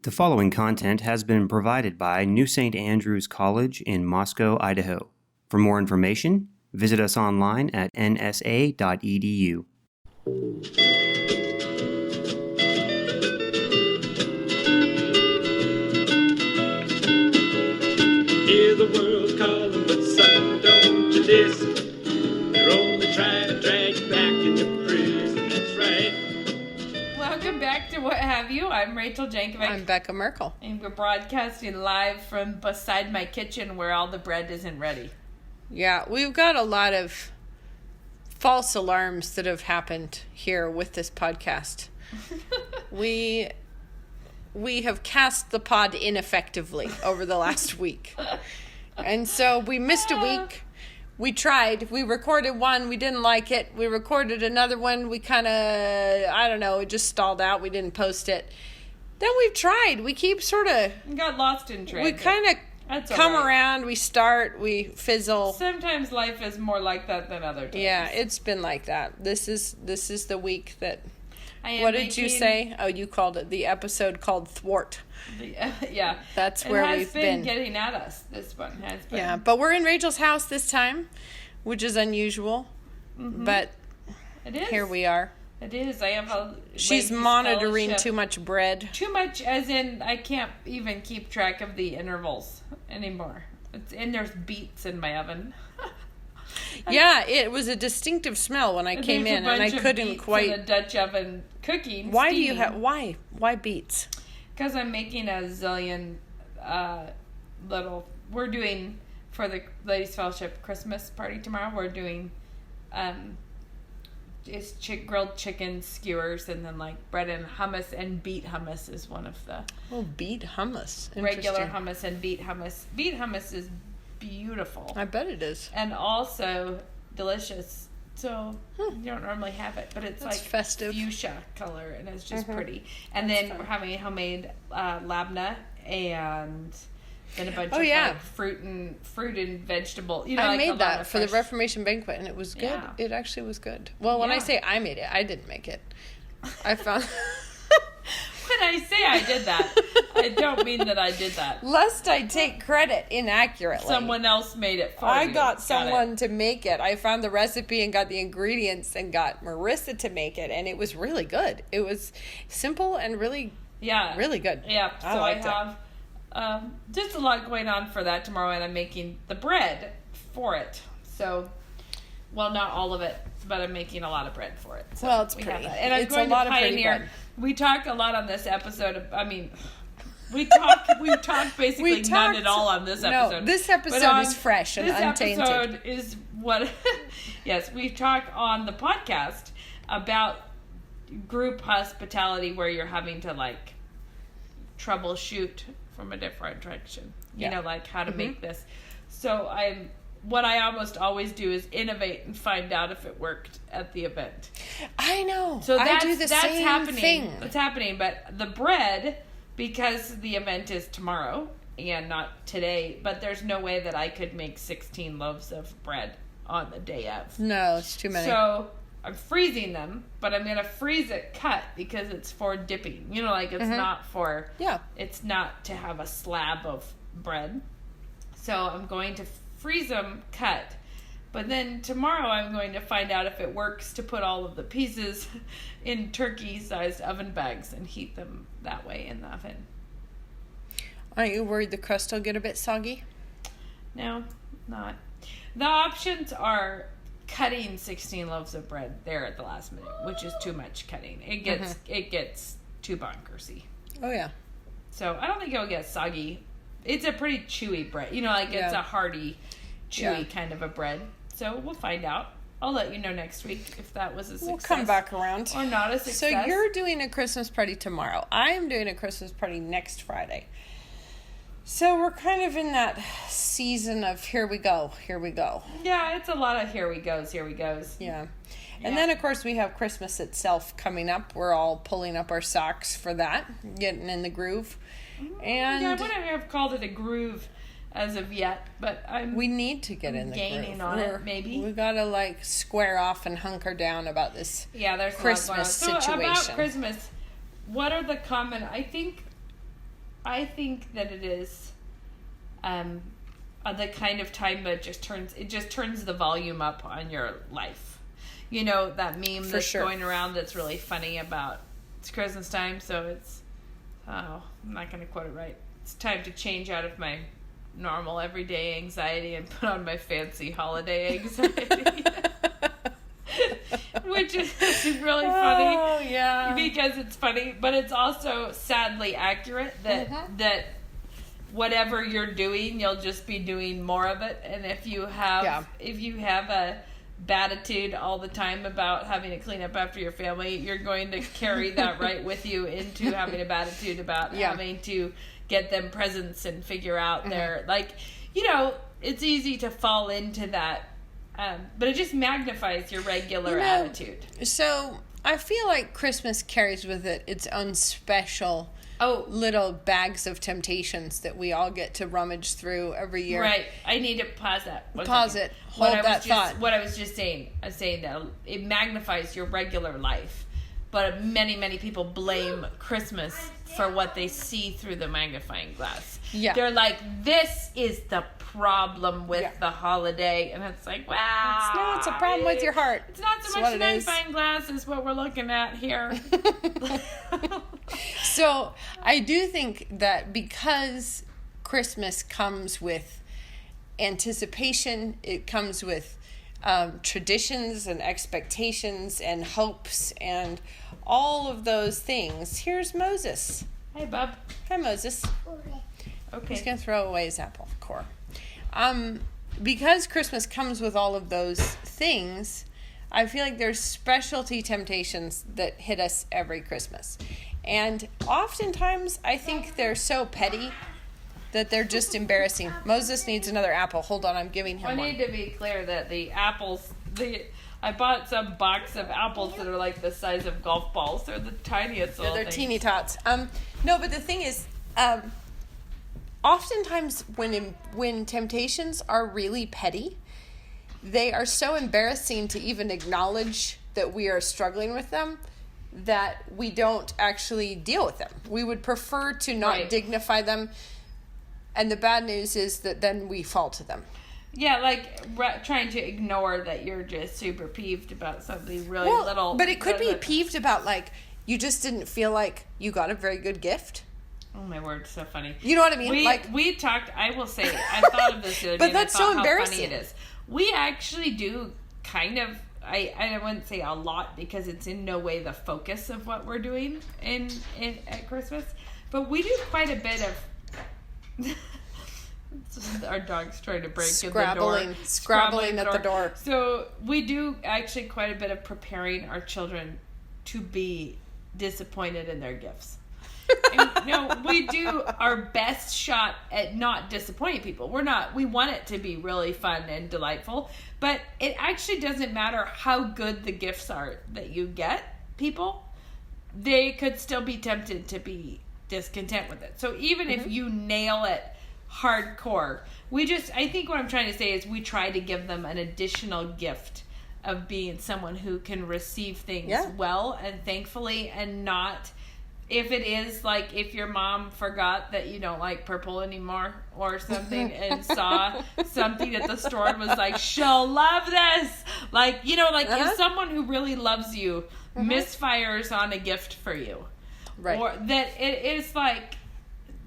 The following content has been provided by New St. Andrews College in Moscow, Idaho. For more information, visit us online at nsa.edu. Hear the world calling, but son, don't you listen. They're only trying to drag you back into prison, that's right. Welcome back to What Have You. I'm Rachel Jankovic. I'm Becca Merkel. And we're broadcasting live from beside my kitchen where all the bread isn't ready. Yeah, we've got a lot of false alarms that have happened here with this podcast. We have cast the pod ineffectively over the last week. And so we missed a week. We tried. We recorded one. We didn't like it. We recorded another one. We kind of, it just stalled out. We didn't post it. Then we've tried. We keep sort of... Got lost in transit. We kind of come around. We start. We fizzle. Sometimes life is more like that than other times. Yeah, it's been like that. This is the week that... What did you say? Oh, you called it the episode called Thwart. Yeah. That's where we've been. It has been getting at us, this one has been. Yeah, but we're in Rachel's house this time, which is unusual. Mm-hmm. But it is. Here we are. It is. I have a... She's monitoring too much bread. Too much as in I can't even keep track of the intervals anymore. And there's beets in my oven. Yeah, it was a distinctive smell when I came in, and I couldn't quite. In a Dutch oven cooking. Why steaming. do you have? Why beets? Because I'm making a zillion little. We're doing for the Ladies Fellowship Christmas party tomorrow. We're doing, grilled chicken skewers, and then like bread and hummus, and beet hummus is one of the. Oh, beet hummus. Regular hummus and beet hummus. Beet hummus is beautiful. I bet it is. And also delicious. So you don't normally have it, but it's like festive fuchsia color, and it's just pretty. And then we're having homemade labna and then a bunch of like fruit and vegetable. You know, I like made that for the Reformation banquet, and it was good. Yeah. It actually was good. Well, when I say I made it, I didn't make it. I found. When I say I did that, I don't mean that I did that. Lest I take credit inaccurately. Someone else made it for you. I got someone to make it. I found the recipe and got the ingredients and got Marissa to make it, and it was really good. It was simple and really good. Yeah, so I have just a lot going on for that tomorrow, and I'm making the bread for it. So, well, not all of it, but I'm making a lot of bread for it. So well, it's pretty. And I'm it's going a lot to of pretty pioneer. bread. We talk a lot on this episode. We talk basically none at all on this episode. No, this episode is fresh and untainted. This episode is what... Yes, we talk on the podcast about group hospitality where you're having to, like, troubleshoot from a different direction. You know, like how to make this. So what I almost always do is innovate and find out if it worked at the event. I know. So I do the same happening. thing. That's happening. But the bread, because the event is tomorrow and not today, but there's no way that I could make 16 loaves of bread on the day of. No, it's too many. So I'm freezing them, but I'm going to freeze it cut because it's for dipping. You know, like it's not for... Yeah. It's not to have a slab of bread. So I'm going to freeze them cut, but then tomorrow I'm going to find out if it works to put all of the pieces in turkey-sized oven bags and heat them that way in the oven. Aren't you worried the crust will get a bit soggy? No, not. The options are cutting 16 loaves of bread there at the last minute, which is too much cutting. It gets too bonkersy. Oh yeah. So I don't think it'll get soggy. It's a pretty chewy bread. You know, like it's a hearty, chewy kind of a bread. So we'll find out. I'll let you know next week if that was a success. We'll come back around. Or not a success. So you're doing a Christmas party tomorrow. I am doing a Christmas party next Friday. So we're kind of in that season of here we go. Yeah, it's a lot of here we goes. Yeah. And then, of course, we have Christmas itself coming up. We're all pulling up our socks for that, getting in the groove. And I wouldn't have called it a groove as of yet, but we need to get in the gaining groove. on it, maybe. We gotta like square off and hunker down about this there's Christmas situation. So about Christmas, what are the common? I think I think that it is the kind of time that just turns the volume up on your life. You know, that meme that's going around that's really funny about it's Christmas time, so it's I'm not going to quote it right. It's time to change out of my normal everyday anxiety and put on my fancy holiday anxiety. Which is really funny. Oh, yeah. Because it's funny, but it's also sadly accurate that whatever you're doing, you'll just be doing more of it. And if you have a bad attitude all the time about having to clean up after your family, you're going to carry that right with you into having a bad attitude about having to get them presents and figure out their, like, you know, it's easy to fall into that. But it just magnifies your regular attitude. So I feel like Christmas carries with it its own special little bags of temptations that we all get to rummage through every year. Right. I need to pause that. Pause it. Hold that thought. What I was just saying, I was saying that it magnifies your regular life. But many, many people blame Christmas for what they see through the magnifying glass. Yeah. They're like, this is the problem with the holiday. And it's like, wow. It's a problem with your heart. It's not so much the magnifying glass is what we're looking at here. So I do think that because Christmas comes with anticipation, it comes with traditions and expectations and hopes and all of those things. Here's Moses. Hey, bub. Hi, Moses. Okay. He's going to throw away his apple core. Because Christmas comes with all of those things, I feel like there's specialty temptations that hit us every Christmas. And oftentimes, I think they're so petty that they're just embarrassing. Moses needs another apple. Hold on, I'm giving him one. I need to be clear that the apples, I bought some box of apples that are like the size of golf balls. They're the tiniest little They're things. teeny tots. No, but the thing is, oftentimes when temptations are really petty, they are so embarrassing to even acknowledge that we are struggling with them that we don't actually deal with them. We would prefer to not dignify them. And the bad news is that then we fall to them. Yeah, like trying to ignore that you're just super peeved about something really little. But it could be peeved about, like, you just didn't feel like you got a very good gift. Oh my word, so funny. You know what I mean? We talked, I will say, I thought of this the other day. But that's so embarrassing. How funny it is. We actually do kind of, I wouldn't say a lot because it's in no way the focus of what we're doing at Christmas. But we do quite a bit of... Our dog's trying to break in the door. Scrabbling at the door. So we do actually quite a bit of preparing our children to be disappointed in their gifts. And, we do our best shot at not disappointing people. We want it to be really fun and delightful, but it actually doesn't matter how good the gifts are that you get people. They could still be tempted to be discontent with it. So even if you nail it hardcore, I think what I'm trying to say is we try to give them an additional gift of being someone who can receive things well and thankfully, and not, if it is like if your mom forgot that you don't like purple anymore or something and saw something at the store and was like, she'll love this. Like, if someone who really loves you misfires on a gift for you. Right. Or that it is like,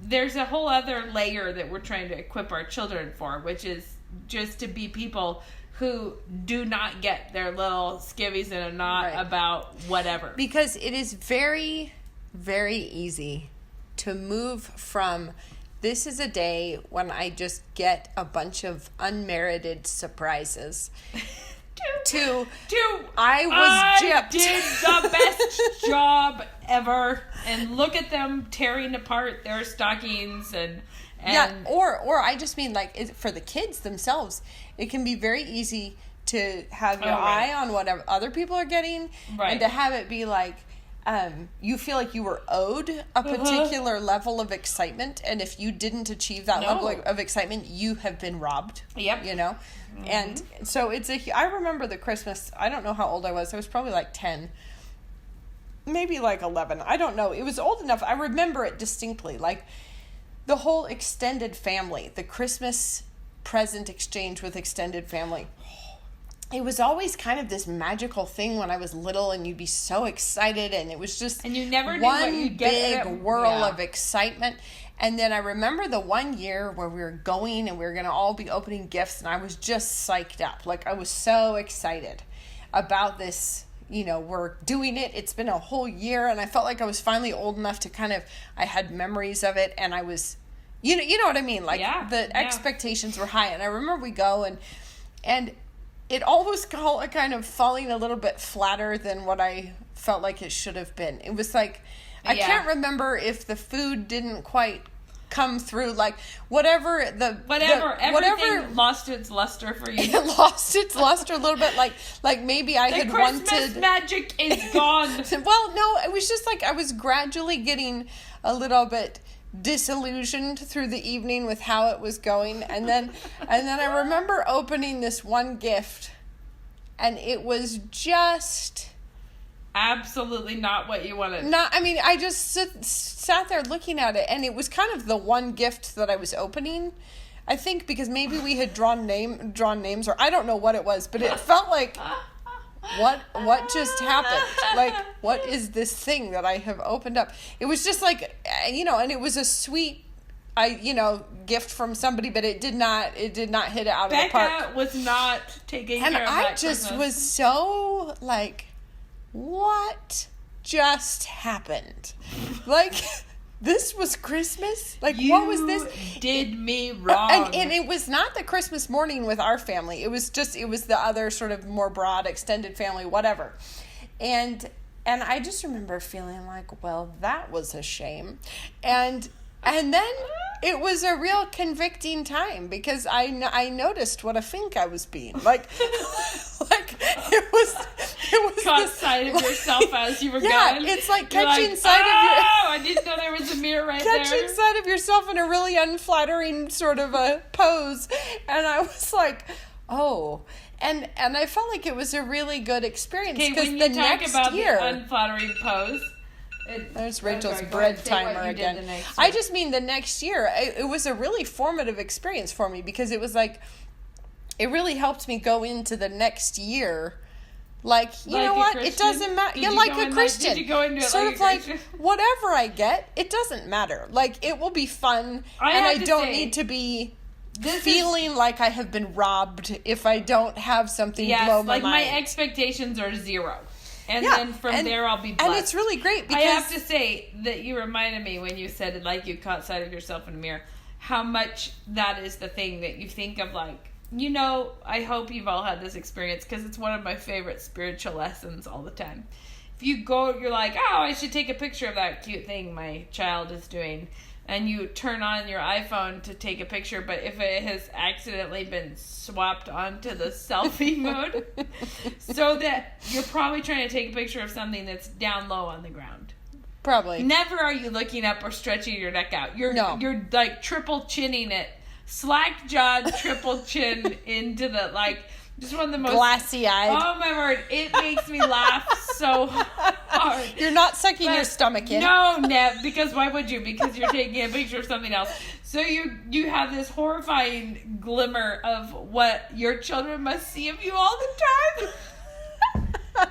there's a whole other layer that we're trying to equip our children for, which is just to be people who do not get their little skivvies in a knot about whatever. Because it is very, very easy to move from, this is a day when I just get a bunch of unmerited surprises, to I did the best job ever, and look at them tearing apart their stockings and or I just mean, like, for the kids themselves, it can be very easy to have your eye on what other people are getting, and to have it be like, you feel like you were owed a particular level of excitement, and if you didn't achieve that level of excitement, you have been robbed. Yep. And so I remember the Christmas, I don't know how old I was probably like 10, maybe like 11, I don't know. It was old enough, I remember it distinctly. Like, the whole extended family, the Christmas present exchange with extended family. It was always kind of this magical thing when I was little, and you'd be so excited, and it was just and you never knew what you'd get big whirl of excitement. And then I remember the one year where we were going and we were going to all be opening gifts, and I was just psyched up. Like, I was so excited about this. You know, we're doing it. It's been a whole year, and I felt like I was finally old enough to kind of, I had memories of it, and I was, you know what I mean? Like, expectations were high, and I remember we go, and it always kind of falling a little bit flatter than what I felt like it should have been. It was like, I can't remember if the food didn't quite come through, like whatever everything lost its luster for you. It lost its luster a little bit, like maybe I had wanted. The Christmas magic is gone. Well, no, it was just like I was gradually getting a little bit disillusioned through the evening with how it was going, and then I remember opening this one gift, and it was just absolutely not what you wanted. I just sat there looking at it, and it was kind of the one gift that I was opening, I think, because maybe we had drawn names, or I don't know what it was, but it felt like what just happened? Like, what is this thing that I have opened up? It was just like, and it was a sweet, gift from somebody, but it did not hit it out of the park. Becca was not taking care of that. And I just was so like, what just happened? Like, this was Christmas? Like, what was this? You did me wrong. And it was not the Christmas morning with our family. It was the other sort of more broad, extended family, whatever. And I just remember feeling like, well, that was a shame. And then it was a real convicting time, because I noticed what a fink I was being. Like it was caught sight of yourself as you were going. Yeah, it's like catching sight of your... Oh, I didn't know there was a mirror right there. Catching sight of yourself in a really unflattering sort of a pose. And I was like, oh... And I felt like it was a really good experience, because the next year... the unflattering pose... There's Rachel's bread timer again. I just mean the next year, it was a really formative experience for me, because it was like, it really helped me go into the next year. Like, you know what? It doesn't matter. Yeah, like a Christian. Did you go into it sort like of a like, Christian? Whatever I get, it doesn't matter. Like, it will be fun, and I don't need to be feeling like I have been robbed if I don't have something blow my mind. Like, my expectations are zero. And then from there, I'll be blessed. And it's really great, because... I have to say that you reminded me when you said it, like you caught sight of yourself in a mirror, how much that is the thing that you think of, like, I hope you've all had this experience, because it's one of my favorite spiritual lessons all the time. If you go, you're like, oh, I should take a picture of that cute thing my child is doing. And you turn on your iPhone to take a picture, but if it has accidentally been swapped onto the selfie mode, so that you're probably trying to take a picture of something that's down low on the ground. Probably. Never are you looking up or stretching your neck out. You're like triple chinning it. Slack jawed, triple chin into the, like, just one of the most... glassy-eyed. Oh, my word. It makes me laugh so hard. You're not sucking your stomach in. No, Neb, because why would you? Because you're taking a picture of something else. So you have this horrifying glimmer of what your children must see of you all the time.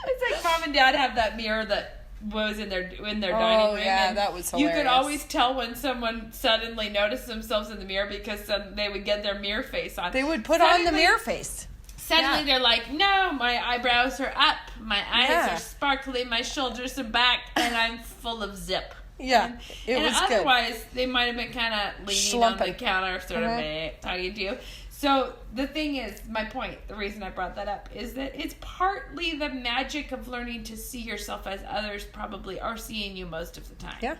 It's like Mom and Dad have that mirror that was in their dining room. Oh, yeah, that was hilarious. You could always tell when someone suddenly noticed themselves in the mirror, because they would get their mirror face on. They would put on the mirror face. Suddenly they're like, no, my eyebrows are up, my eyes are sparkly, my shoulders are back, and I'm full of zip. Yeah, it was good. Otherwise, they might have been kind of leaning on the counter, sort of talking to you. So the thing is, my point, the reason I brought that up, is that it's partly the magic of learning to see yourself as others probably are seeing you most of the time. Yeah.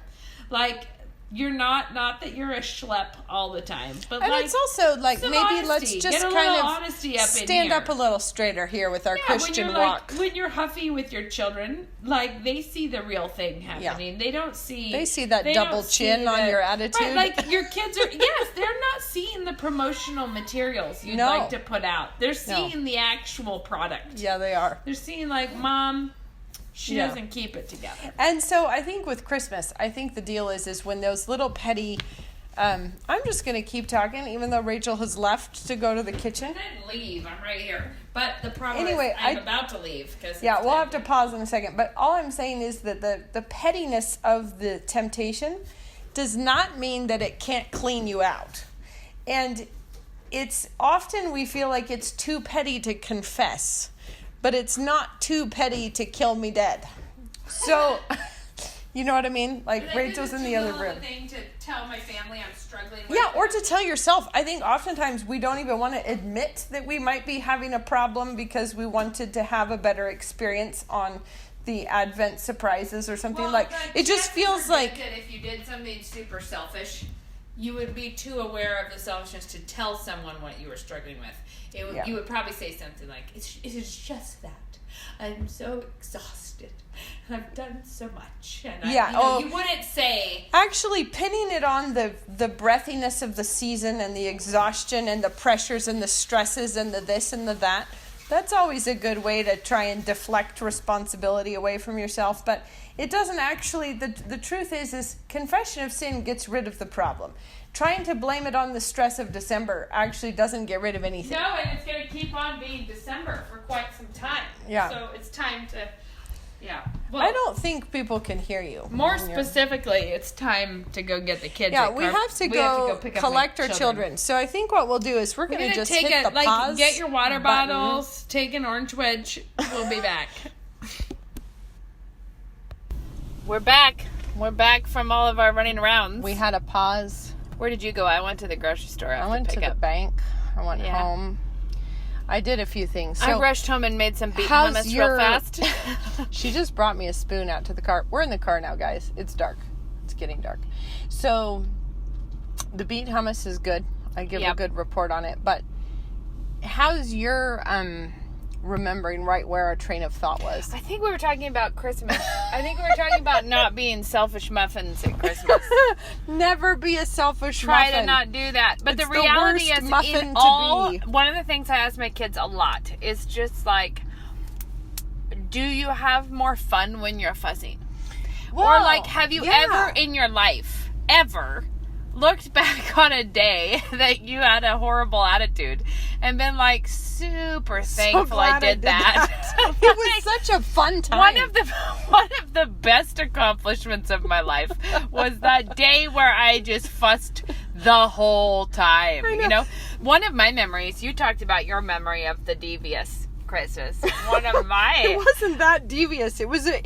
Like, you're not that you're a schlep all the time, but and like, it's also like, maybe honesty. let's just Get a kind of honesty up stand up a little straighter here with our Christian walk. When you're huffy with your children, like, they see the real thing happening. They don't see... They see that double chin on your attitude. Right, like, your kids are... Yes, they're not seeing the promotional materials you'd like to put out. They're seeing the actual product. Yeah, they are. They're seeing, like, Mom... She doesn't keep it together. And so I think with Christmas, I think the deal is when those little petty, I'm just going to keep talking, even though Rachel has left to go to the kitchen. I didn't leave. I'm right here. But the problem Anyway, is I'm about to leave. Yeah, we'll have to pause in a second. But all I'm saying is that the pettiness of the temptation does not mean that it can't clean you out. And it's often we feel like it's too petty to confess, but it's not too petty to kill me dead. So, you know what I mean? Like Rachel's in the other room. Thing to tell my family I'm struggling with. Yeah, or to tell yourself. I think oftentimes we don't even want to admit that we might be having a problem because we wanted to have a better experience on the Advent surprises or something. Like it just feels like that if you did something super selfish, you would be too aware of the selfishness to tell someone what you were struggling with. You would probably say something like, it is just that. I'm so exhausted. And I've done so much. And you wouldn't say... Actually, pinning it on the breathiness of the season and the exhaustion and the pressures and the stresses and the this and the that, that's always a good way to try and deflect responsibility away from yourself. But it doesn't actually... The truth is confession of sin gets rid of the problem. Trying to blame it on the stress of December actually doesn't get rid of anything. No, and it's going to keep on being December for quite some time. Yeah. So it's time to... Yeah. Well, I don't think people can hear you. More specifically, it's time to go get the kids. Yeah, we have to go pick up collect my our children. So I think what we'll do is we're going to just take hit the pause get your water button. bottles, take an orange wedge. We'll be back. We're back. We're back from all of our running arounds. We had a pause. Where did you go? I went to the grocery store. I went to the bank. I went home. I did a few things. So I rushed home and made some beet hummus real fast. She just brought me a spoon out to the car. We're in the car now, guys. It's dark. It's getting dark. So the beet hummus is good. I give a good report on it. But how's your remembering right where our train of thought was? I think we were talking about Christmas. I think we were talking about not being selfish muffins at Christmas. Never be a selfish muffin. Try to not do that. But it's the reality is, muffin one of the things I ask my kids a lot is just like, do you have more fun when you're fussing? Well, or like, have you ever in your life, looked back on a day that you had a horrible attitude and been like super thankful I did that. It was such a fun time. One of the best accomplishments of my life was that day where I just fussed the whole time. You know, one of my memories, you talked about your memory of the devious Christmas. One of my It wasn't that devious. It was sort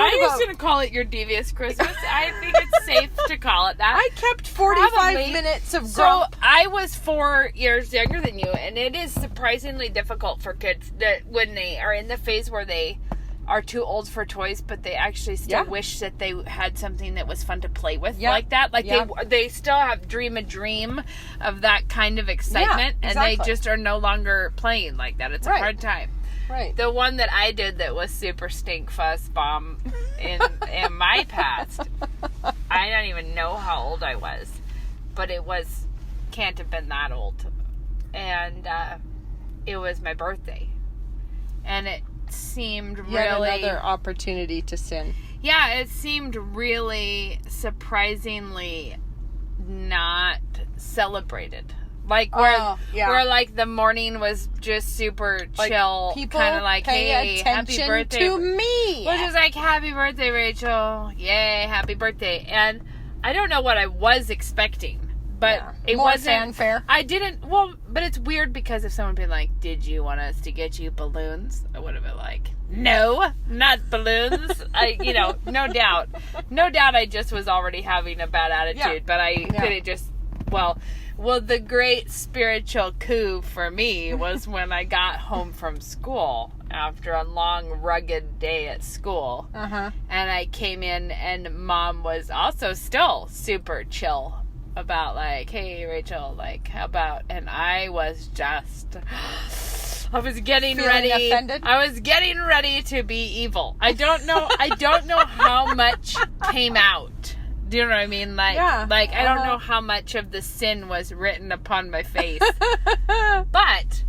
of I'm just going to call it your devious Christmas. I think it's safe to call it that. I kept 45 minutes of grump. So I was 4 years younger than you, and it is surprisingly difficult for kids that when they are in the phase where they are too old for toys, but they actually still wish that they had something that was fun to play with like that. Like they still have dream a dream of that kind of excitement, and they just are no longer playing like that. It's a hard time. Right. The one that I did that was super stink fuss bomb in my past, I don't even know how old I was, but can't have been that old. And it was my birthday. And it seemed Yet really... another opportunity to sin. Yeah, it seemed really surprisingly not celebrated. Like where like the morning was just super chill, kind of like, hey, happy birthday to me. Which is like, happy birthday, Rachel! Yay, happy birthday! And I don't know what I was expecting, but it wasn't fanfare. I didn't. Well, but it's weird because if someone had been like, "Did you want us to get you balloons?" I would have been like, "No, not balloons." No doubt. I just was already having a bad attitude, but I couldn't just Well, the great spiritual coup for me was when I got home from school after a long, rugged day at school. Uh-huh. And I came in, and Mom was also still super chill about, like, hey, Rachel, like, how about... And I was just... I was getting ready. Offended? I was getting ready to be evil. I don't know how much came out. Do you know what I mean? Like, I don't know how much of the sin was written upon my face. But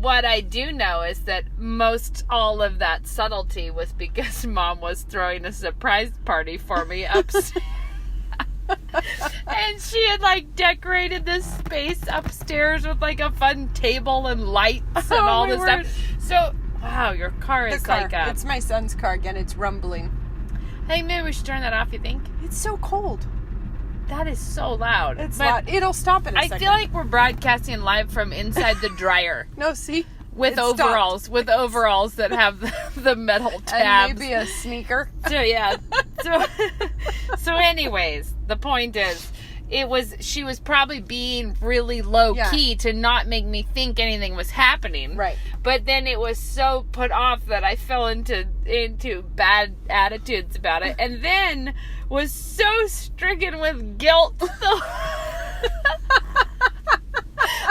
what I do know is that most all of that subtlety was because Mom was throwing a surprise party for me upstairs. And she had like decorated this space upstairs with like a fun table and lights and all this stuff. So, wow, your car is like a... It's my son's car again. It's rumbling. Hey, maybe we should turn that off, you think? It's so cold. That is so loud. It's loud. It'll stop in a second. I feel like we're broadcasting live from inside the dryer. No, see? With overalls. With overalls that have the metal tabs. And maybe a sneaker. So, yeah. So anyways, the point is, she was probably being really low key to not make me think anything was happening. Right. But then it was so put off that I fell into bad attitudes about it, and then was so stricken with guilt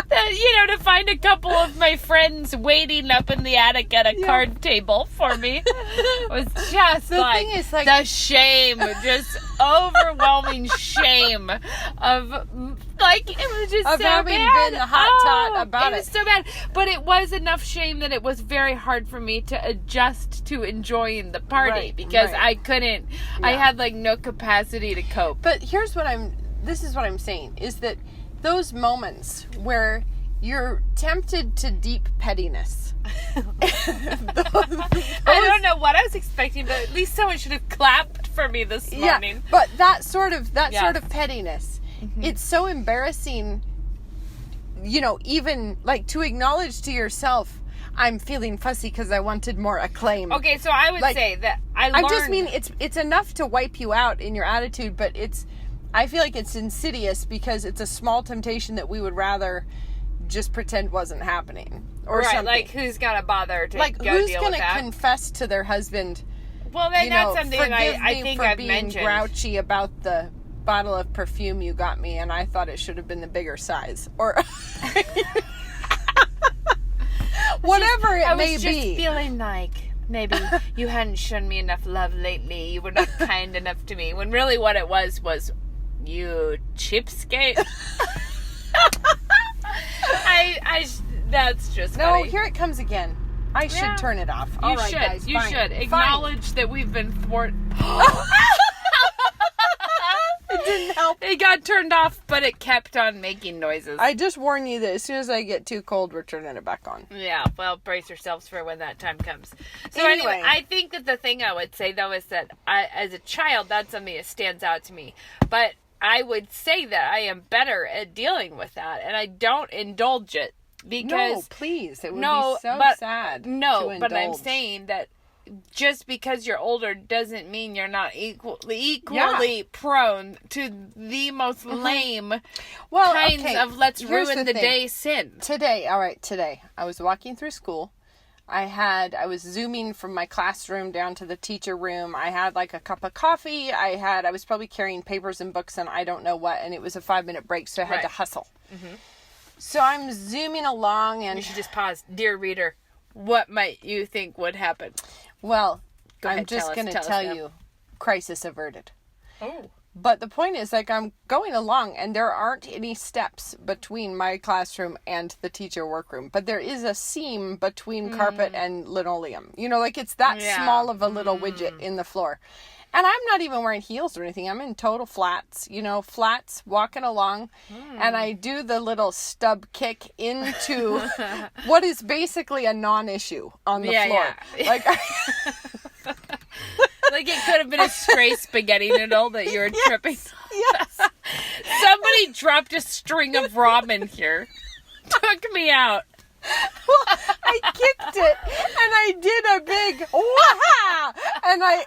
that, to find a couple of my friends waiting up in the attic at a card table for me was just the shame, just overwhelming shame of, it was just of so having bad. been the hot tot about it. It was so bad. But it was enough shame that it was very hard for me to adjust to enjoying the party because I couldn't, I had no capacity to cope. But this is what I'm saying, is that those moments where you're tempted to deep pettiness. I don't know what I was expecting, but at least someone should have clapped for me this morning. Yeah, but that sort of pettiness, it's so embarrassing, even to acknowledge to yourself, I'm feeling fussy because I wanted more acclaim. Okay, so I would say that I just mean it's enough to wipe you out in your attitude, but I feel like it's insidious because it's a small temptation that we would rather just pretend wasn't happening or something. Who's gonna bother to go who's deal gonna with that? Confess to their husband? Well, then that's something I think I've being mentioned. Grouchy about the bottle of perfume you got me, and I thought it should have been the bigger size, or whatever it may be. I was just feeling like maybe you hadn't shown me enough love lately. You were not kind enough to me. When really what it was you cheapskate. That's just funny. No, here it comes again. I should turn it off. You should. Guys, you should acknowledge that we've been thwarted. It didn't help. It got turned off, but it kept on making noises. I just warn you that as soon as I get too cold, we're turning it back on. Yeah, well, brace yourselves for when that time comes. So anyway, I think that the thing I would say, though, is that as a child, that's something that stands out to me. But I would say that I am better at dealing with that, and I don't indulge it. Because no, please, it would be so sad. No, but I'm saying that just because you're older doesn't mean you're not equally prone to the most lame kinds of let's ruin the day sin. Today, I was walking through school. I was zooming from my classroom down to the teacher room. I had a cup of coffee. I was probably carrying papers and books and I don't know what, and it was a 5-minute break, so I had to hustle. Mm-hmm. So I'm zooming along and... You should just pause. Dear reader, what might you think would happen? Well, I'm just going to tell you, crisis averted. Oh. But the point is, I'm going along and there aren't any steps between my classroom and the teacher workroom. But there is a seam between carpet and linoleum. It's that small of a little widget in the floor. And I'm not even wearing heels or anything. I'm in total flats, walking along. And I do the little stub kick into what is basically a non-issue on the floor. Yeah. Like it could have been a stray spaghetti noodle that you were tripping. Yes. Somebody dropped a string of ramen here. Took me out. Well, I kicked it and I did a big wah-ha! And I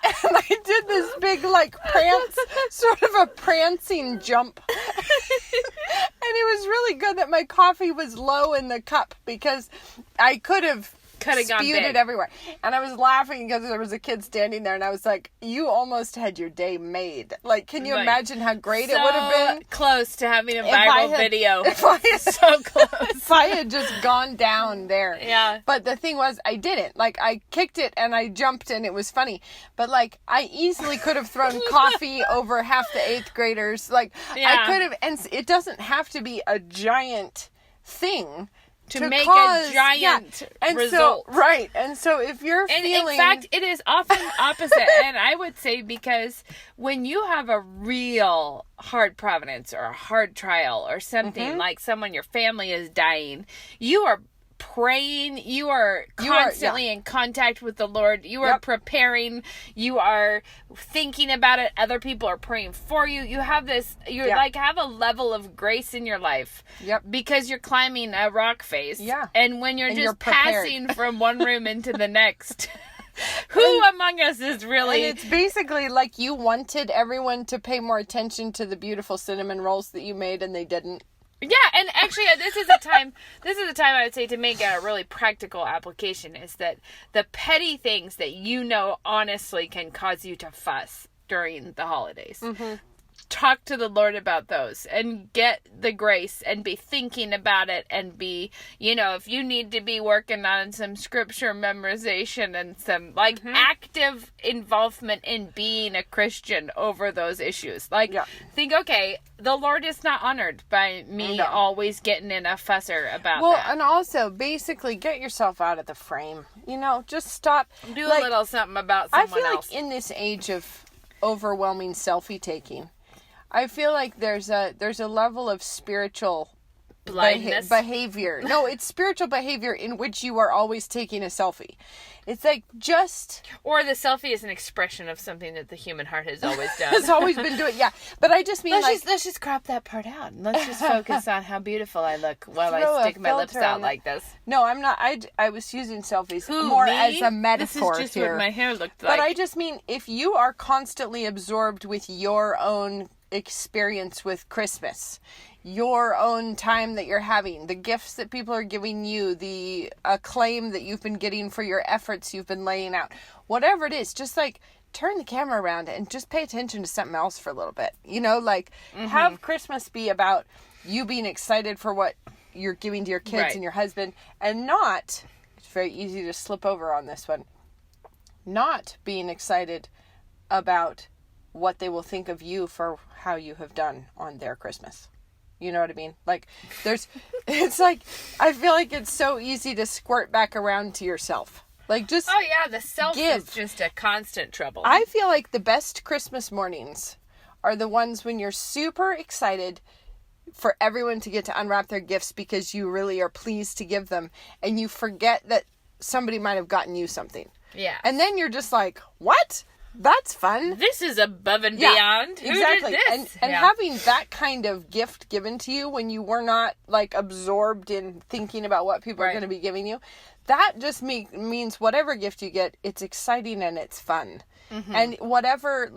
did this big prance, sort of a prancing jump. And it was really good that my coffee was low in the cup because I could have spewed it everywhere. And I was laughing because there was a kid standing there and I was like, you almost had your day made. Can you imagine how great it would have been? Close to having a viral video. So close. If I had just gone down there. Yeah. But the thing was, I didn't. I kicked it and I jumped and it was funny. But I easily could have thrown coffee over half the 8th graders. I could have, and it doesn't have to be a giant thing to make cause, a giant and result. So, right. And so if you're And feeling... in fact, it is often opposite. And I would say because when you have a real hard providence or a hard trial or something, like someone, your family is dying, you are praying, you are constantly in contact with the Lord, you are preparing, you are thinking about it, other people are praying for you, you have this, you like have a level of grace in your life because you're climbing a rock face, and when you're just passing from one room into the next, who among us is really... And it's basically like you wanted everyone to pay more attention to the beautiful cinnamon rolls that you made and they didn't. Yeah, and actually, this is the time I would say to make a really practical application is that the petty things that you know honestly can cause you to fuss during the holidays. Talk to the Lord about those and get the grace and be thinking about it and be, if you need to be working on some scripture memorization and some active involvement in being a Christian over those issues. Think, okay, the Lord is not honored by me always getting in a fusser about that. Well, and also basically get yourself out of the frame. Just stop. Do a little something about someone else. I feel like in this age of overwhelming selfie taking, I feel like there's a level of spiritual blindness behavior. No, it's spiritual behavior in which you are always taking a selfie. It's like or the selfie is an expression of something that the human heart has always done. Has always been doing. Yeah, but I just mean let's just crop that part out and let's just focus on how beautiful I look while I stick my lips out like this. No, I'm not. I was using selfies more as a metaphor. This is just here. What my hair looked like. But I just mean if you are constantly absorbed with your own experience with Christmas, your own time that you're having, the gifts that people are giving you, the acclaim that you've been getting for your efforts you've been laying out, whatever it is, just turn the camera around and just pay attention to something else for a little bit. Have Christmas be about you being excited for what you're giving to your kids and your husband, and not, it's very easy to slip over on this one, not being excited about what they will think of you for how you have done on their Christmas. You know what I mean? It's like, I feel like it's so easy to squirt back around to yourself. The self is just a constant trouble. I feel like the best Christmas mornings are the ones when you're super excited for everyone to get to unwrap their gifts because you really are pleased to give them, and you forget that somebody might have gotten you something. Yeah. And then you're just like, what? That's fun. This is above and beyond. Who exactly. did this? And having that kind of gift given to you when you were not absorbed in thinking about what people are going to be giving you, that just means whatever gift you get, it's exciting and it's fun. And whatever,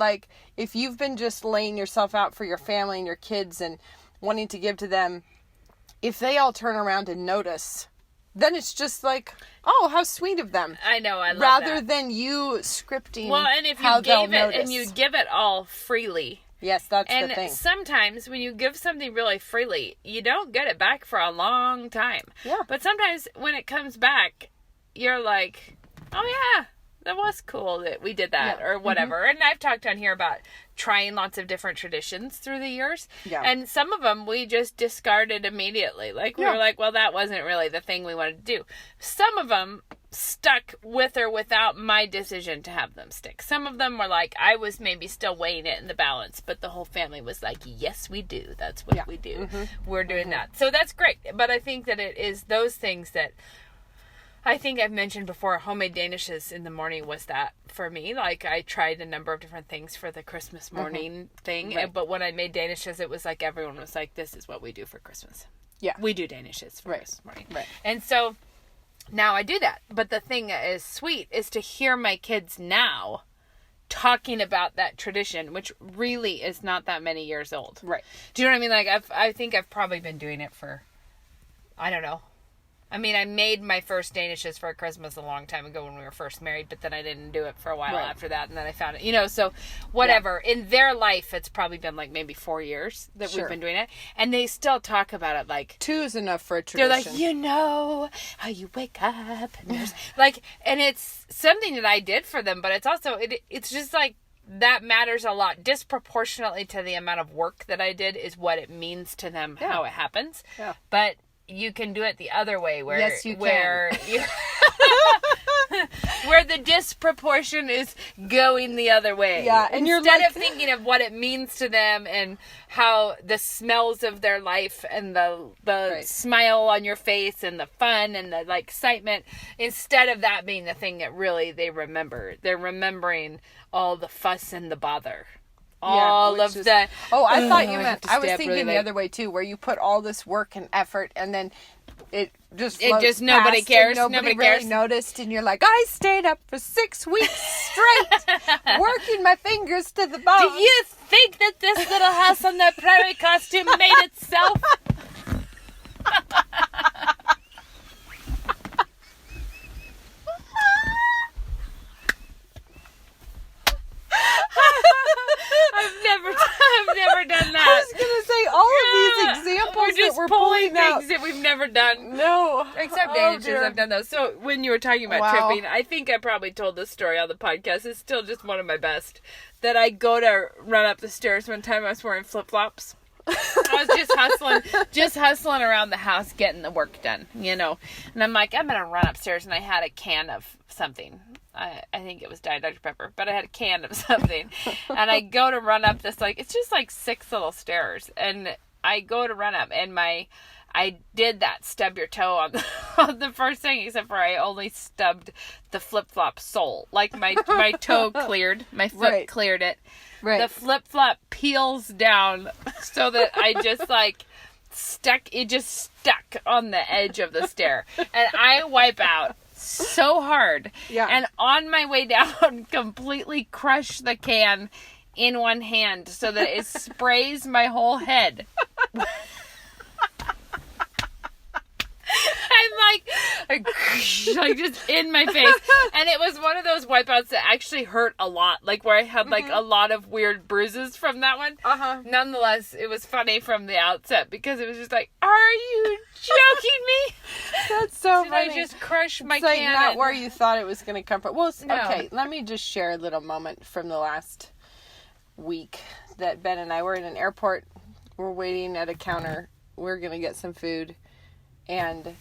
if you've been just laying yourself out for your family and your kids and wanting to give to them, if they all turn around and notice, then it's just oh, how sweet of them. I know, I love rather that. than you scripting. Well, and if you gave it and you give it all freely. Yes, that's the thing. And sometimes when you give something really freely, you don't get it back for a long time. Yeah. But sometimes when it comes back, you're like, oh yeah, that was cool that we did that or whatever. And I've talked on here about trying lots of different traditions through the years. Yeah. And some of them we just discarded immediately. We were like, well, that wasn't really the thing we wanted to do. Some of them stuck with or without my decision to have them stick. Some of them were I was maybe still weighing it in the balance, but the whole family was like, yes, we do. That's what we do. We're doing that. So that's great. But I think that it is those things that I think I've mentioned before. Homemade danishes in the morning was that for me. I tried a number of different things for the Christmas morning thing. Right. But when I made danishes, it was everyone was like, this is what we do for Christmas. Yeah. We do danishes for Christmas morning. Right. And so now I do that. But the thing that is sweet is to hear my kids now talking about that tradition, which really is not that many years old. Right. Do you know what I mean? I think I've probably been doing it for, I don't know. I mean, I made my first danishes for Christmas a long time ago when we were first married, but then I didn't do it for a while after that, and then I found it, so whatever. Yeah. In their life, it's probably been maybe 4 years that we've been doing it, and they still talk about it 2 is enough for a tradition. They're how you wake up, and there's and it's something that I did for them, but it's also, it's just that matters a lot. Disproportionately to the amount of work that I did is what it means to them, how it happens. Yeah. But you can do it the other way, where Yes, you can. where you where the disproportion is going the other way. Yeah, and you're instead like- of thinking of what it means to them and how the smells of their life and the Right. smile on your face and the fun and the like excitement, instead of that being the thing that really they remember. They're remembering all the fuss and the bother. All which of is- the Oh, I thought "Ugh, you I meant, have to I was stay up thinking really the late." other way too, where you put all this work and effort and then it just It floats just- nobody past cares, and nobody really cares. noticed, and you're like, I stayed up for 6 weeks straight working my fingers to the bone. Do you think that this little house on the prairie costume made itself? I've never done I that. was gonna say all of these examples We're just that we're pulling pulling out. things that we've never done. No, Except Oh, Danish, dear. I've done those. So when you were talking about Wow. tripping, I think I probably told this story on the podcast. It's still just one of my best. That I go to run up the stairs one time. I was wearing flip flops. I was just hustling around the house, getting the work done, you know. And I'm like, I'm gonna run upstairs, and I had a can of something. I think it was Diet Dr. Pepper, but I had a can of something, and I go to run up this, like, it's just like 6 little stairs, and I go to run up, and I did that stub your toe on on the first thing, except for I only stubbed the flip flop sole. Like my toe cleared, my foot Right. cleared it. Right. The flip flop peels down so that I just like stuck on the edge of the stair, and I wipe out so hard. Yeah. And on my way down, completely crush the can in one hand so that it sprays my whole head. I'm like just in my face. And it was one of those wipeouts that actually hurt a lot. Like where I had like a lot of weird bruises from that one. Uh-huh. Nonetheless, it was funny from the outset because it was just like, are you joking me? That's so Did funny. I just crush my It's like can? not where you thought it was going to come from. Well, No. okay, let me just share a little moment from the last week that Ben and I were in an airport. We're waiting at a counter. We're going to get some food. And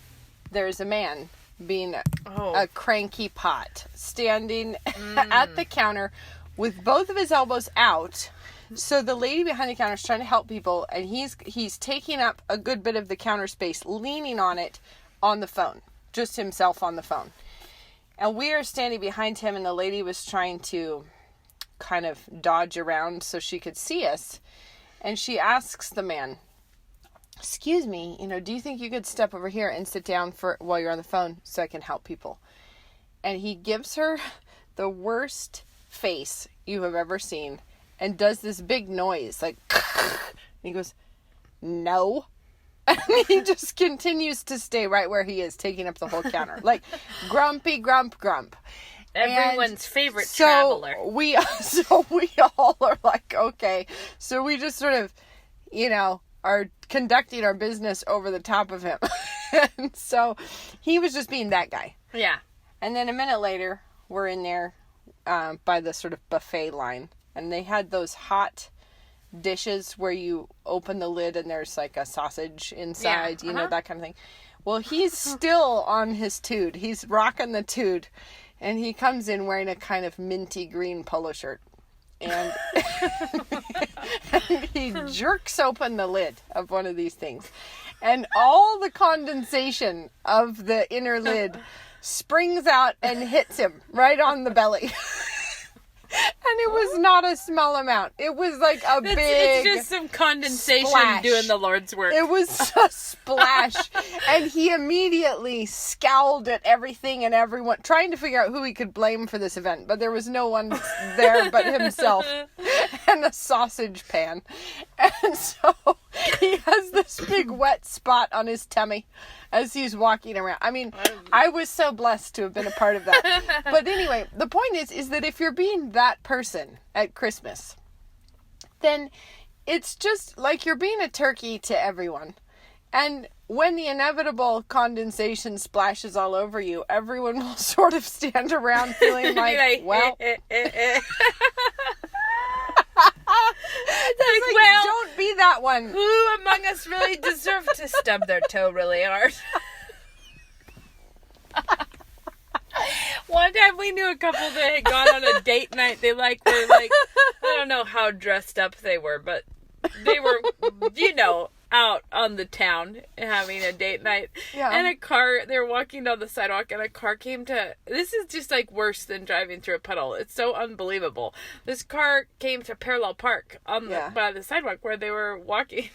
there's a man being a cranky pot standing at the counter with both of his elbows out. So the lady behind the counter is trying to help people, and he's taking up a good bit of the counter space, leaning on it on the phone, just himself on the phone. And we are standing behind him, and the lady was trying to kind of dodge around so she could see us. And she asks the man, excuse me, do you think you could step over here and sit down while you're on the phone so I can help people? And he gives her the worst face you have ever seen and does this big noise, like, and he goes, no. And he just continues to stay right where he is, taking up the whole counter. Like, grumpy, grump. Everyone's favorite So traveler. we all are like, okay. So we just sort of, are conducting our business over the top of him. And so he was just being that guy. Yeah. And then a minute later, we're in there by the sort of buffet line. And they had those hot dishes where you open the lid and there's like a sausage inside, that kind of thing. Well, he's still on his tood. He's rocking the tood. And he comes in wearing a kind of minty green polo shirt. And, and he jerks open the lid of one of these things. And all the condensation of the inner lid springs out and hits him right on the belly. And it was not a small amount. It was like a big It's just some condensation splash. doing the Lord's work. It was a splash. And he immediately scowled at everything and everyone, trying to figure out who he could blame for this event. But there was no one there but himself and a sausage pan. And so he has this big wet spot on his tummy as he's walking around. I mean, I was so blessed to have been a part of that. But anyway, the point is that if you're being that person at Christmas, then it's just like you're being a turkey to everyone. And when the inevitable condensation splashes all over you, everyone will sort of stand around feeling like, well... It's like, well, don't be that that one. Who among us really deserve to stub their toe really hard? One time we knew a couple that had gone on a date night. They were like, I don't know how dressed up they were, but they were, out on the town having a date night. Yeah. And they were walking down the sidewalk and a car came this is just like worse than driving through a puddle. It's so unbelievable. This car came to parallel park by the sidewalk where they were walking.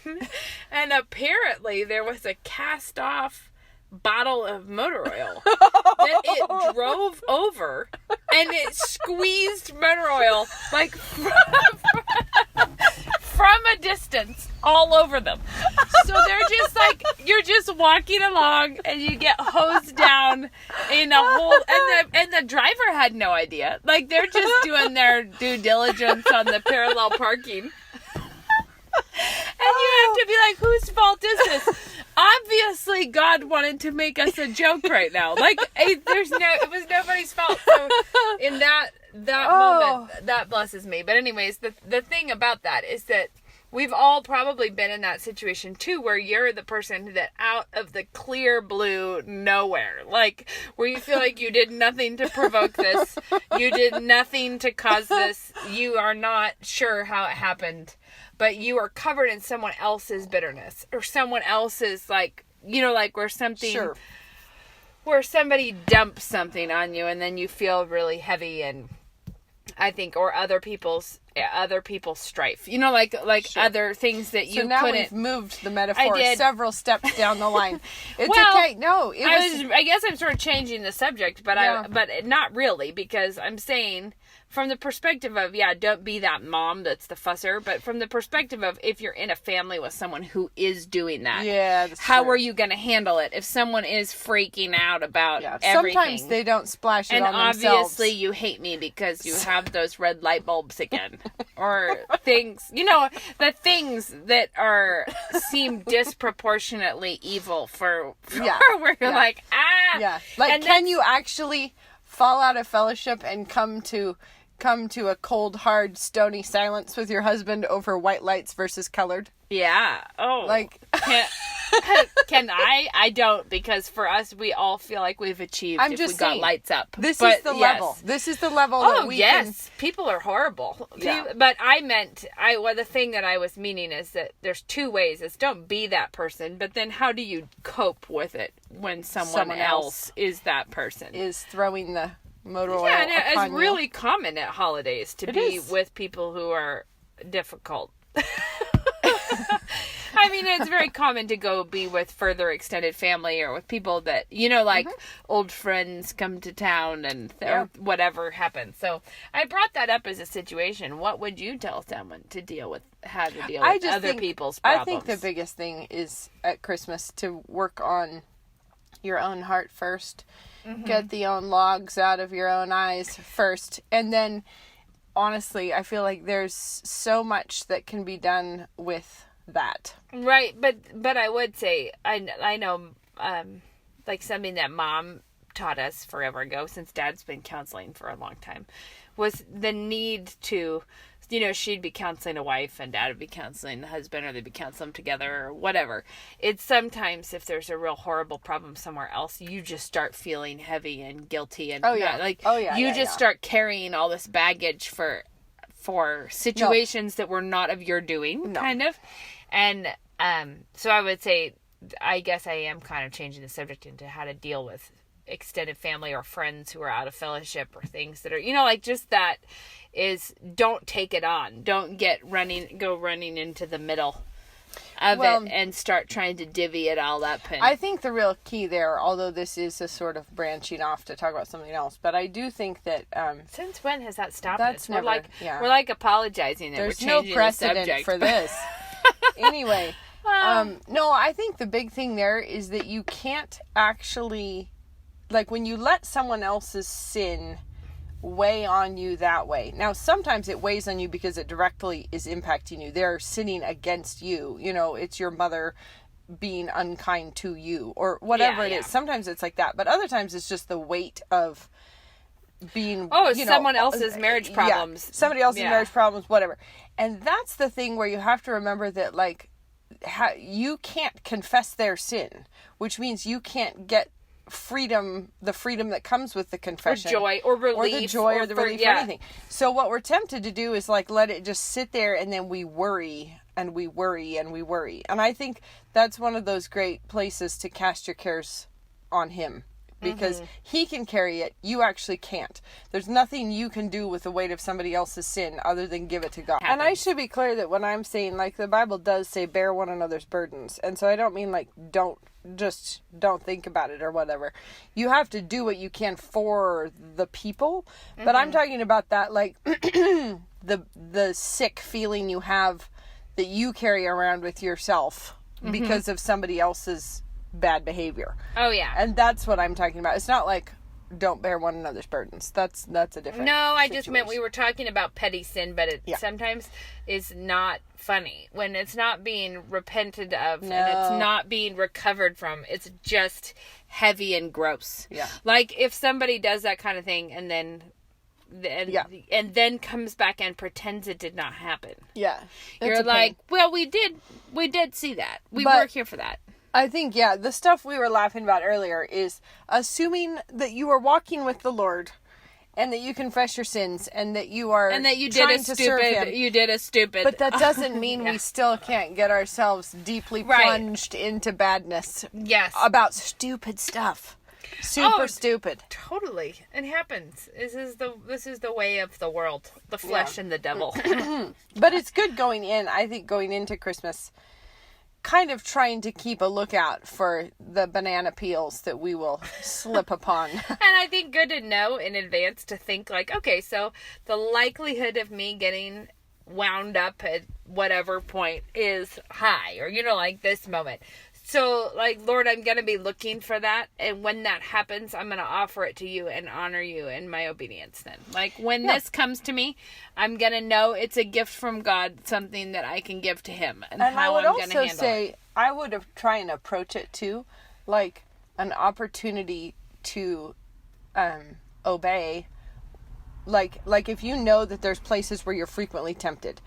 And apparently there was a cast off bottle of motor oil that it drove over and it squeezed motor oil like from a distance all over them. So they're just like, you're just walking along and you get hosed down in a hole, and the driver had no idea. Like, they're just doing their due diligence on the parallel parking. And you have to be like, whose fault is this? Obviously, God wanted to make us a joke right now. Like, it was nobody's fault. So, in that moment, that blesses me. But anyways, the thing about that is that we've all probably been in that situation too, where you're the person that out of the clear blue nowhere, like where you feel like you did nothing to provoke this, you did nothing to cause this, you are not sure how it happened, but you are covered in someone else's bitterness or someone else's like where something, Sure. where somebody dumps something on you and then you feel really heavy, and I think, or other people's strife, like Sure. other things that you So now couldn't. we've moved the metaphor did. several steps down the line. It's Well, okay. No, I guess I'm sort of changing the subject, but Yeah. but not really, because I'm saying from the perspective of, don't be that mom that's the fusser, but from the perspective of if you're in a family with someone who is doing that, Yeah, that's how true. are you going to handle it if someone is freaking out about everything? Sometimes they don't splash it and on themselves. obviously you hate me because you have those red light bulbs again. Or things, the things that seem disproportionately evil for Yeah. where you're Yeah. like, Yeah. Like, And can that's- you actually fall out of fellowship and come to a cold, hard, stony silence with your husband over white lights versus colored? Yeah. Oh. Like, Can I? I don't, because for us, we all feel like we've achieved I'm if just we got saying, light up. this But is the yes. level. This is the level that Oh, we yes. People are horrible. Yeah. But the thing that I was meaning is that there's two ways. It's don't be that person, but then how do you cope with it when someone else is that person? is throwing the motor oil Yeah, and upon it's you. really common at holidays to It be is. with people who are difficult. I mean, it's very common to go be with further extended family or with people that, old friends come to town and or whatever happens. So I brought that up as a situation. What would you tell someone to deal with, how to deal with other people's problems? I think the biggest thing is at Christmas to work on your own heart first. Mm-hmm. Get the own logs out of your own eyes first. And then, honestly, I feel like there's so much that can be done with that. Right, but I would say I know like something that Mom taught us forever ago, since Dad's been counseling for a long time, was the need to, she'd be counseling a wife and Dad would be counseling the husband, or they'd be counseling together or whatever. It's sometimes if there's a real horrible problem somewhere else, you just start feeling heavy and guilty and you start carrying all this baggage for situations that were not of your doing, kind of. And so I would say, I guess I am kind of changing the subject into how to deal with extended family or friends who are out of fellowship or things that are, just that is, don't take it on. Don't go running into the middle of it and start trying to divvy it all up. And I think the real key there, although this is a sort of branching off to talk about something else, but I do think that since when has that stopped that's us? never, We're like apologizing that there's we're no changing precedent the subject. for this. Anyway, no, I think the big thing there is that you can't actually, like, when you let someone else's sin weigh on you that way. Now, sometimes it weighs on you because it directly is impacting you. They're sinning against you. It's your mother being unkind to you or whatever it is. Sometimes it's like that. But other times it's just the weight of being someone else's marriage problems. Somebody else's marriage problems, whatever. And that's the thing where you have to remember that, like, you can't confess their sin, which means you can't get the freedom that comes with the confession, or joy, or relief, or the joy, or the relief, or anything. So what we're tempted to do is, like, let it just sit there, and then we worry and we worry and we worry. And I think that's one of those great places to cast your cares on him, because he can carry it. You actually can't. There's nothing you can do with the weight of somebody else's sin other than give it to God. And I should be clear that when I'm saying, like, the Bible does say bear one another's burdens. And so I don't mean, like, don't think about it or whatever. You have to do what you can for the people. But I'm talking about that, like, the sick feeling you have that you carry around with yourself because of somebody else's bad behavior. Oh, yeah. And that's what I'm talking about. It's not like don't bear one another's burdens. That's a different No, I situation. just meant we were talking about petty sin, but it sometimes is not funny. When it's not being repented of and it's not being recovered from, it's just heavy and gross. Yeah. Like if somebody does that kind of thing and then comes back and pretends it did not happen. Yeah. You're like, well, we did see that. We were here for that. I think, the stuff we were laughing about earlier is assuming that you are walking with the Lord and that you confess your sins and that you are and that you trying did to serve Him. You did a stupid. But that doesn't mean we still can't get ourselves deeply plunged into badness. Yes. About stupid stuff. Super stupid. Totally. It happens. This is the way of the world. The flesh and the devil. But it's good going into Christmas, kind of trying to keep a lookout for the banana peels that we will slip upon. And I think good to know in advance, to think like, okay, so the likelihood of me getting wound up at whatever point is high, or, like this moment. So, like, Lord, I'm going to be looking for that. And when that happens, I'm going to offer it to you and honor you in my obedience then. Like, when this comes to me, I'm going to know it's a gift from God, something that I can give to him. And how I'm going to handle it. Say, I would have tried and approach it, too, like an opportunity to obey. Like if you know that there's places where you're frequently tempted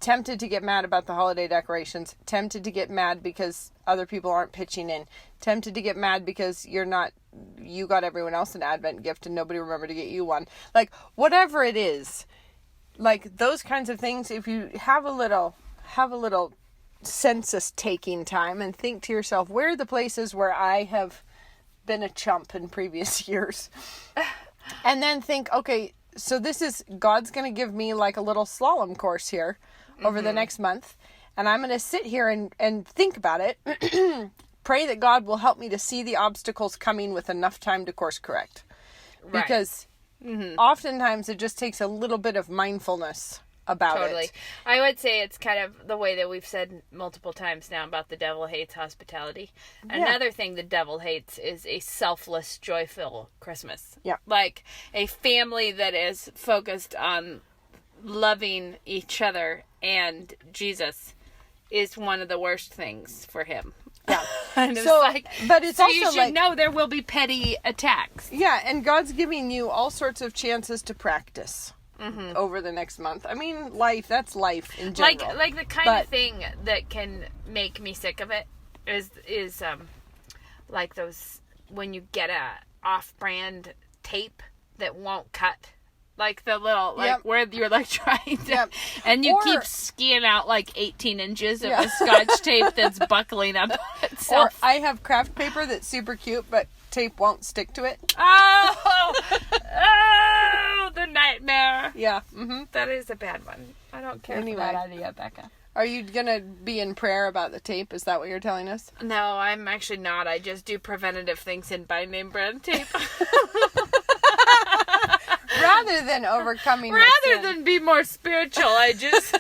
to get mad about the holiday decorations, tempted to get mad because other people aren't pitching in, tempted to get mad because you got everyone else an Advent gift and nobody remembered to get you one. Like, whatever it is, like those kinds of things, if you have a little census taking time and think to yourself, where are the places where I have been a chump in previous years? And then think, okay, so God's going to give me like a little slalom course here over the next month, and I'm going to sit here and think about it, pray that God will help me to see the obstacles coming with enough time to course correct. Right. Because oftentimes it just takes a little bit of mindfulness about it. I would say it's kind of the way that we've said multiple times now about the devil hates hospitality. Yeah. Another thing the devil hates is a selfless, joyful Christmas. Yeah. Like a family that is focused on loving each other and Jesus is one of the worst things for him. Yeah. And so, but it's also you should know there will be petty attacks. Yeah, and God's giving you all sorts of chances to practice over the next month. I mean, that's life in general. Like the kind of thing that can make me sick of it is like those, when you get a off-brand tape that won't cut. Like the little, where you're like trying to, and you keep skiing out like 18 inches of the Scotch tape that's buckling up itself. Or I have craft paper that's super cute, but tape won't stick to it. Oh, the nightmare. Yeah. That is a bad one. I don't care for that idea, Becca. Are you going to be in prayer about the tape? Is that what you're telling us? No, I'm actually not. I just do preventative things in by name brand tape. Rather than overcoming Rather than be more spiritual, I just...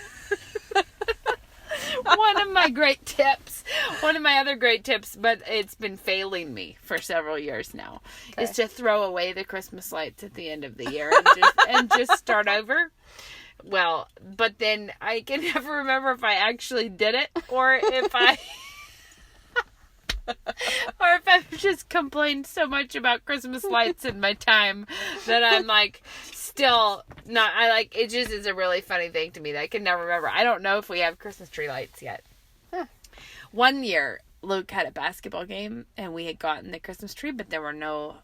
one of my other great tips, but it's been failing me for several years now, is to throw away the Christmas lights at the end of the year and just start over. Well, but then I can never remember if I actually did it or if I... Or if I've just complained so much about Christmas lights in my time that I'm like still not, it just is a really funny thing to me that I can never remember. I don't know if we have Christmas tree lights yet. One year, Luke had a basketball game and we had gotten the Christmas tree, but there were no,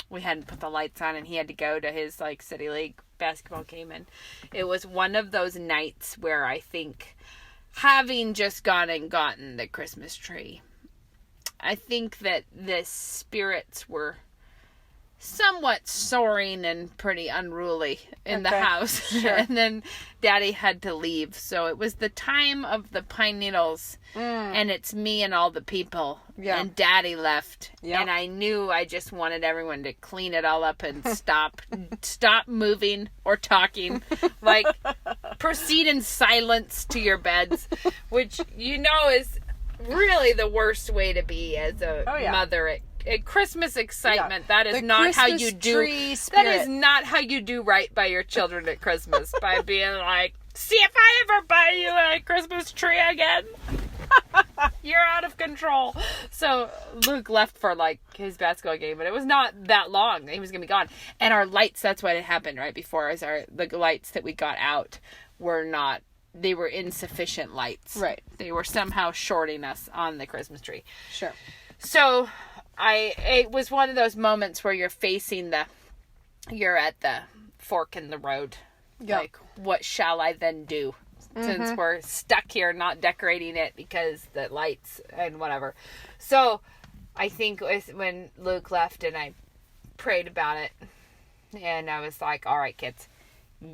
we hadn't put the lights on and he had to go to his like city league basketball game. And it was one of those nights where I think, having just gone and gotten the Christmas tree, I think that the spirits were somewhat soaring and pretty unruly in the house. Sure. And then Daddy had to leave. So it was the time of the pine needles and it's me and all the people. Yeah. And Daddy left. Yep. And I knew I just wanted everyone to clean it all up and stop moving or talking. Like, proceed in silence to your beds, which is really the worst way to be as a mother at Christmas excitement. That is not Christmas how you do. That is not how you do right by your children at Christmas, by being like, see if I ever buy you a Christmas tree again. You're out of control. So Luke left for like his basketball game, but it was not that long. He was gonna be gone. And our lights, that's what had happened right before, is the lights that we got out were not. They were insufficient lights. Right. They were somehow shorting us on the Christmas tree. Sure. So it was one of those moments where you're at the fork in the road. Yep. Like, what shall I then do? Since we're stuck here not decorating it because the lights and whatever. So I think it was when Luke left and I prayed about it. And I was like, all right, kids,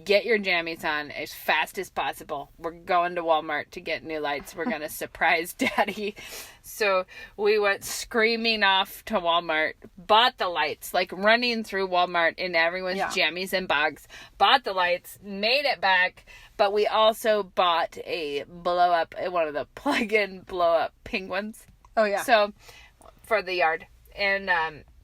get your jammies on as fast as possible. We're going to Walmart to get new lights. We're going to surprise Daddy. So we went screaming off to Walmart, bought the lights, like running through Walmart in everyone's jammies and bags, bought the lights, made it back, but we also bought one of the plug-in blow-up penguins. Oh, yeah. So, for the yard. And,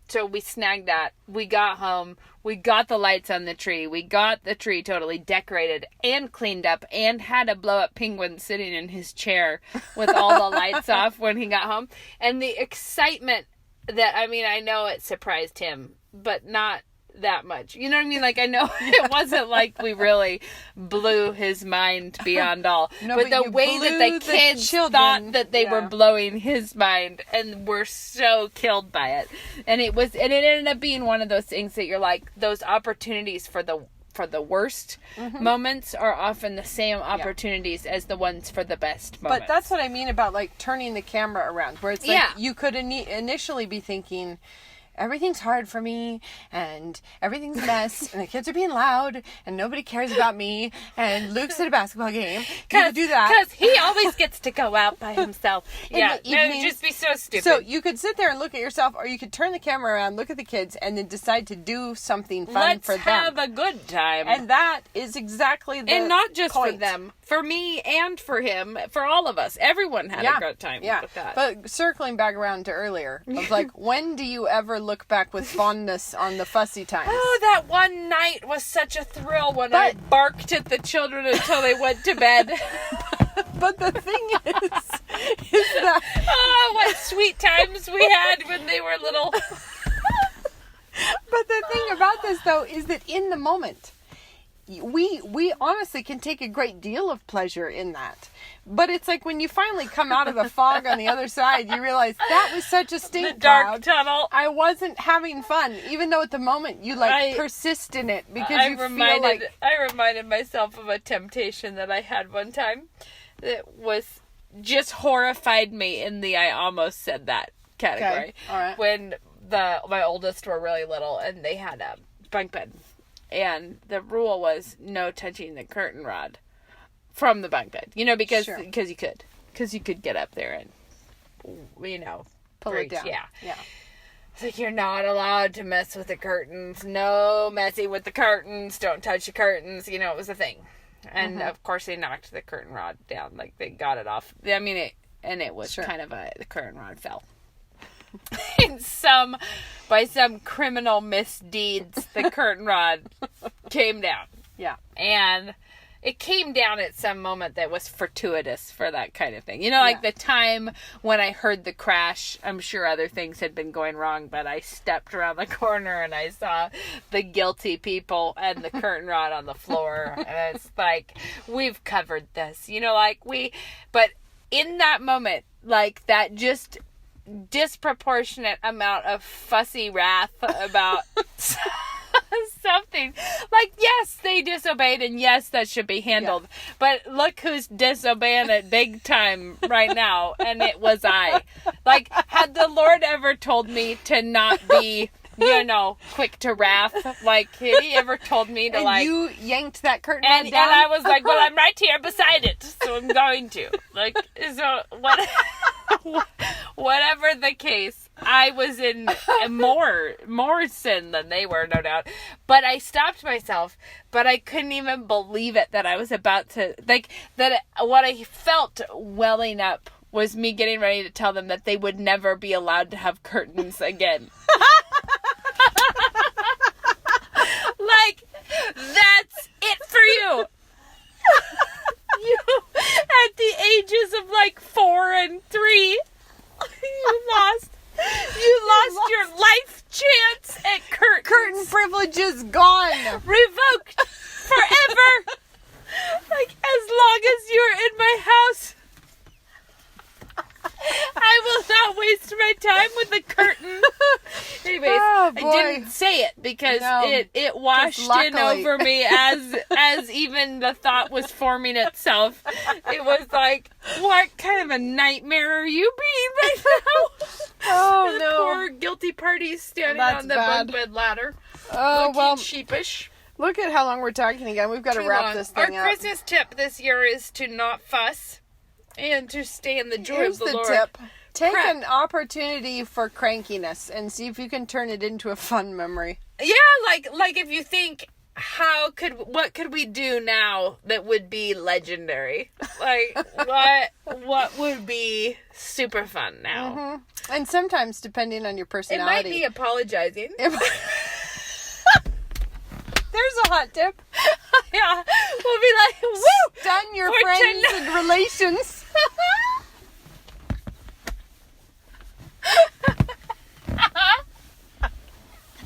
so we snagged that. We got home. We got the lights on the tree. We got the tree totally decorated and cleaned up and had a blow-up penguin sitting in his chair with all the lights off when he got home. And the excitement that, I know it surprised him, but not that much. You know what I mean? Like, I know it wasn't like we really blew his mind beyond all. No, but the way that the kids thought that they were blowing his mind and were so killed by it. And it ended up being one of those things that you're like, those opportunities for the worst moments are often the same opportunities as the ones for the best moments. But that's what I mean about like turning the camera around, where it's like you could initially be thinking, everything's hard for me, and everything's a mess, and the kids are being loud, and nobody cares about me, and Luke's at a basketball game. You could do that. Because he always gets to go out by himself. It would just be so stupid. So you could sit there and look at yourself, or you could turn the camera around, look at the kids, and then decide to do something fun for them. Let's have a good time. And that is exactly the And not just point. For them. For me and for him. For all of us. Everyone had a good time with that. But circling back around to earlier, of like, when do you ever look back with fondness on the fussy times? Oh, that one night was such a thrill when I barked at the children until they went to bed. But the thing is that... Oh, what sweet times we had when they were little. But the thing about this, though, is that in the moment, we honestly can take a great deal of pleasure in that. But it's like when you finally come out of the fog on the other side, you realize that was such a stink the dark cloud. tunnel. I wasn't having fun, even though at the moment you persist in it because I reminded myself of a temptation that I had one time that was just horrified me in the I almost said that category. Okay. All right. When my oldest were really little and they had a bunk bed. And the rule was no touching the curtain rod from the bunk bed. Because you could. Because you could get up there and, pull it down. Yeah. It's like, you're not allowed to mess with the curtains. No messing with the curtains. Don't touch the curtains. It was a thing. And, of course, they knocked the curtain rod down. Like, they got it off. It was kind of the curtain rod fell. By some criminal misdeeds, the curtain rod came down. Yeah. And it came down at some moment that was fortuitous for that kind of thing. You know, like the time when I heard the crash, I'm sure other things had been going wrong, but I stepped around the corner and I saw the guilty people and the curtain rod on the floor. And it's like, we've covered this, you know, like but in that moment, like that just disproportionate amount of fussy wrath about something, like, yes, they disobeyed, and yes, that should be handled, but look who's disobeying it big time right now, and it was I. Like, had the Lord ever told me to not be, you know, quick to wrath, like, had he ever told me to, and like, you yanked that curtain and down? I was like, well, I'm right here beside it, so I'm going to, like, so whatever the case, I was in more sin than they were, no doubt. But I stopped myself, but I couldn't even believe it that I was about to, like, that what I felt welling up was me getting ready to tell them that they would never be allowed to have curtains again. Like, that's it for you. You, at the ages of like 4 and 3, you lost your life chance at curtains. Curtain privileges gone. Revoked forever. Like, as long as you're in my house, I will not waste my time with a curtain. Anyways, Oh, boy. I didn't say it because it washed in luckily- over me as even the thought was forming itself. It was like, what kind of a nightmare are you being right now? Oh, The no. poor guilty parties standing That's on the bad. bunk bed ladder. Oh, looking well, sheepish. look at how long we're talking again. We've got to Too wrap long. this thing Our up. Christmas tip this year is to not fuss and to stay in the joy Here's of the Lord. tip. Take Prep. an opportunity for crankiness and see if you can turn it into a fun memory. Yeah, like if you think, what could we do now that would be legendary? Like, what would be super fun now? And sometimes, depending on your It personality. might be apologizing. There's a hot tip. Yeah, we'll be like, woo! Stun your For friends tonight. and relations.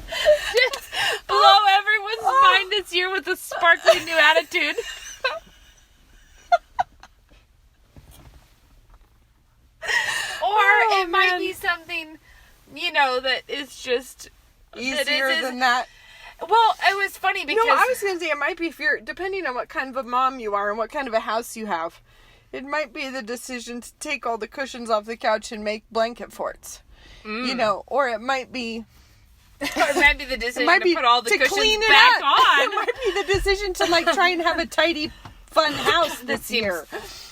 Just blow everyone's mind this year with a sparkling new attitude. Or it might be something, you know, that is just Easier than that. Well, it was funny because No, I was going to say it might be if you're, depending on what kind of a mom you are and what kind of a house you have, it might be the decision to take all the cushions off the couch and make blanket forts. You know, or it might be... or it might be the decision might be to put all the to cushions clean it back up. on. It might be the decision to like try and have a tidy, fun house this year.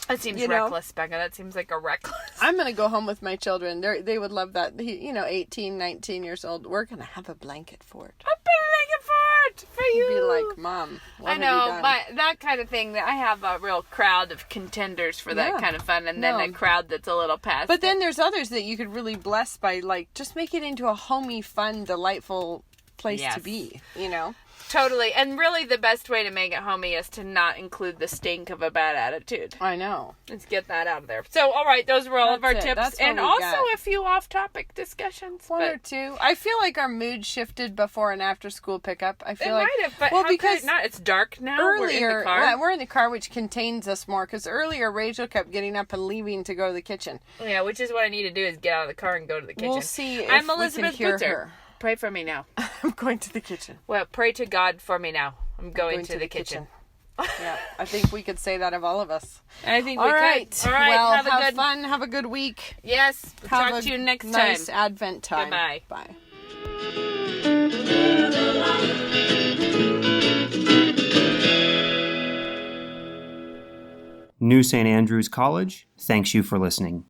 That seems You know? reckless, Becca. That seems like a reckless. I'm going to go home with my children. They would love that. 18, 19 years old. We're going to have a blanket fort. A blanket fort for you. You'd be like, Mom, what I have you know, done? but that kind of thing, I have a real crowd of contenders for that Yeah. kind of fun, and then No. a crowd that's a little past But it. then there's others that you could really bless by, like, just make it into a homey, fun, delightful place Yes. to be, you know? Totally, and really the best way to make it homey is to not include the stink of a bad attitude. I know. Let's get that out of there. So, all right, those were all of our That's it. tips, That's what and we also got. a few off-topic discussions. One but or two. I feel like our mood shifted before and after school pickup. I it feel like might have, but well, how could because it not? It's dark now. earlier we're in the car. well, we're in the car, which contains us more. Because earlier Rachel kept getting up and leaving to go to the kitchen. Yeah, which is what I need to do is get out of the car and go to the kitchen. We'll see if I'm we Elizabeth can hear Putzer. her. Pray for me now. I'm going to the kitchen. Well, pray to God for me now. I'm going to the kitchen. Yeah, I think we could say that of all of us. I think All we right. could. All right. Well, have a good fun. Have a good week. Yes. Have Talk a to you next nice time. Advent time. Goodbye. Bye. New St. Andrews College thanks you for listening.